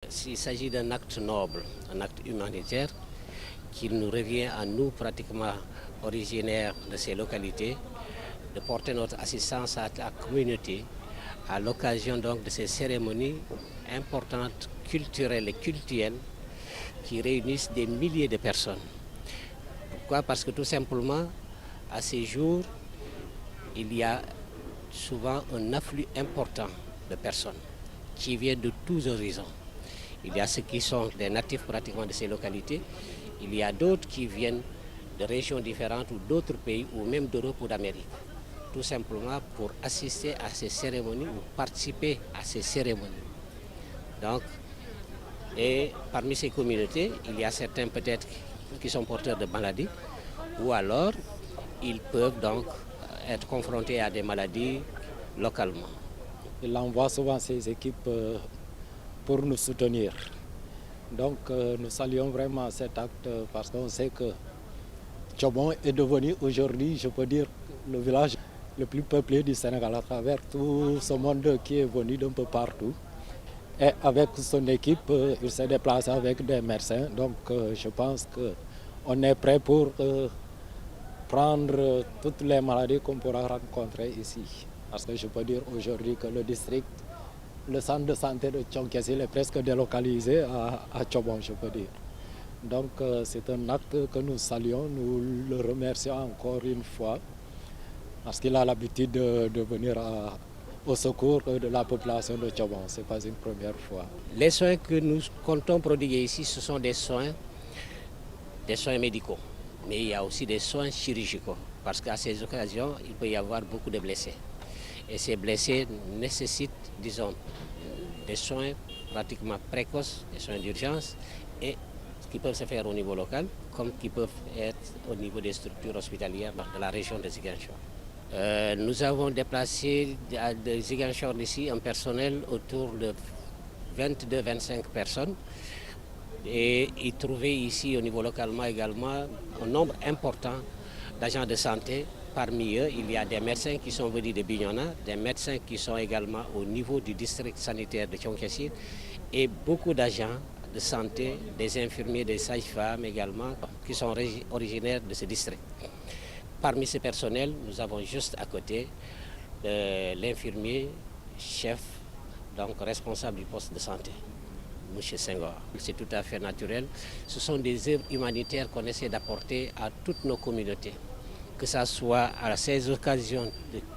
Il s'agit d'un acte noble, un acte humanitaire qui nous revient à nous, pratiquement originaires de ces localités, de porter notre assistance à la communauté à l'occasion donc de ces cérémonies importantes, culturelles et cultuelles qui réunissent des milliers de personnes. Pourquoi? Parce que tout simplement, à ces jours, il y a souvent un afflux important de personnes qui viennent de tous horizons. Il y a ceux qui sont des natifs pratiquement de ces localités. Il y a d'autres qui viennent de régions différentes ou d'autres pays ou même d'Europe ou d'Amérique. Tout simplement pour assister à ces cérémonies ou participer à ces cérémonies. Donc, et parmi ces communautés, il y a certains peut-être qui sont porteurs de maladies ou alors ils peuvent donc être confrontés à des maladies localement. Il envoie souvent ses équipes pour nous soutenir. Donc nous saluons vraiment cet acte parce qu'on sait que Tchobon est devenu aujourd'hui, je peux dire, le village le plus peuplé du Sénégal à travers tout ce monde qui est venu d'un peu partout. Et avec son équipe, il s'est déplacé avec des médecins. Donc je pense qu'on est prêt pour prendre toutes les maladies qu'on pourra rencontrer ici. Parce que je peux dire aujourd'hui que le centre de santé de Thionck-Essyl est presque délocalisé à Tchobon, je peux dire. Donc c'est un acte que nous saluons, nous le remercions encore une fois, parce qu'il a l'habitude de venir au secours de la population de Tchobon. Ce n'est pas une première fois. Les soins que nous comptons prodiguer ici, ce sont des soins médicaux. Mais il y a aussi des soins chirurgicaux, parce qu'à ces occasions, il peut y avoir beaucoup de blessés. Et ces blessés nécessitent, disons, des soins pratiquement précoces, des soins d'urgence, et qui peuvent se faire au niveau local, comme qui peuvent être au niveau des structures hospitalières de la région de Ziguinchor. Nous avons déplacé de Ziguinchor d'ici un personnel autour de 22-25 personnes. Et y trouver ici au niveau localement également un nombre important d'agents de santé. Parmi eux, il y a des médecins qui sont venus de Bignona, des médecins qui sont également au niveau du district sanitaire de Thionck-Essyl et beaucoup d'agents de santé, des infirmiers, des sages-femmes également, qui sont originaires de ce district. Parmi ces personnels, nous avons juste à côté l'infirmier chef, donc responsable du poste de santé. M. Senghor. C'est tout à fait naturel. Ce sont des œuvres humanitaires qu'on essaie d'apporter à toutes nos communautés, que ce soit à ces occasions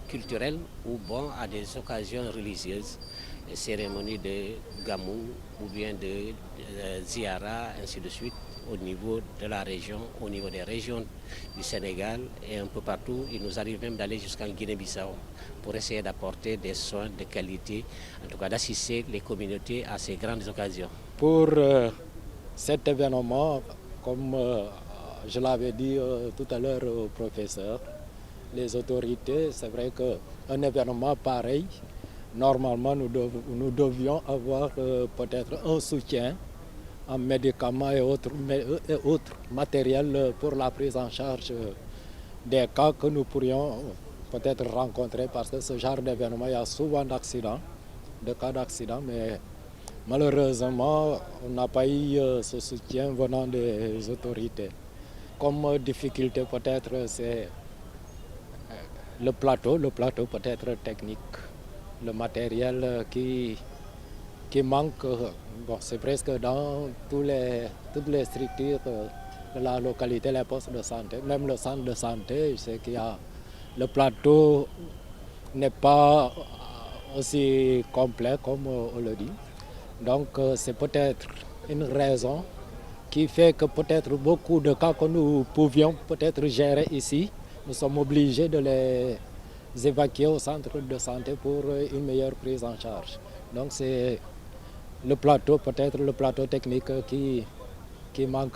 culturelles ou bon, à des occasions religieuses, des cérémonies de Gamou ou bien de Ziara, ainsi de suite, au niveau de la région, au niveau des régions du Sénégal et un peu partout. Il nous arrive même d'aller jusqu'en Guinée-Bissau pour essayer d'apporter des soins de qualité, en tout cas d'assister les communautés à ces grandes occasions. Pour cet événement, comme je l'avais dit tout à l'heure au professeur, les autorités, c'est vrai qu'un événement pareil, normalement nous devions avoir peut-être un soutien en médicaments et autres matériels pour la prise en charge des cas que nous pourrions peut-être rencontrer, parce que ce genre d'événement, il y a souvent d'accidents, de cas d'accidents, mais malheureusement, on n'a pas eu ce soutien venant des autorités. Comme difficulté peut-être, c'est le plateau peut-être technique, le matériel qui manque. Bon, c'est presque dans toutes les structures de la localité, les postes de santé, même le centre de santé, je sais qu'il y a le plateau n'est pas aussi complet comme on le dit. Donc c'est peut-être une raison qui fait que peut-être beaucoup de cas que nous pouvions peut-être gérer ici, nous sommes obligés de les évacuer au centre de santé pour une meilleure prise en charge. Donc c'est le plateau, peut-être le plateau technique qui manque.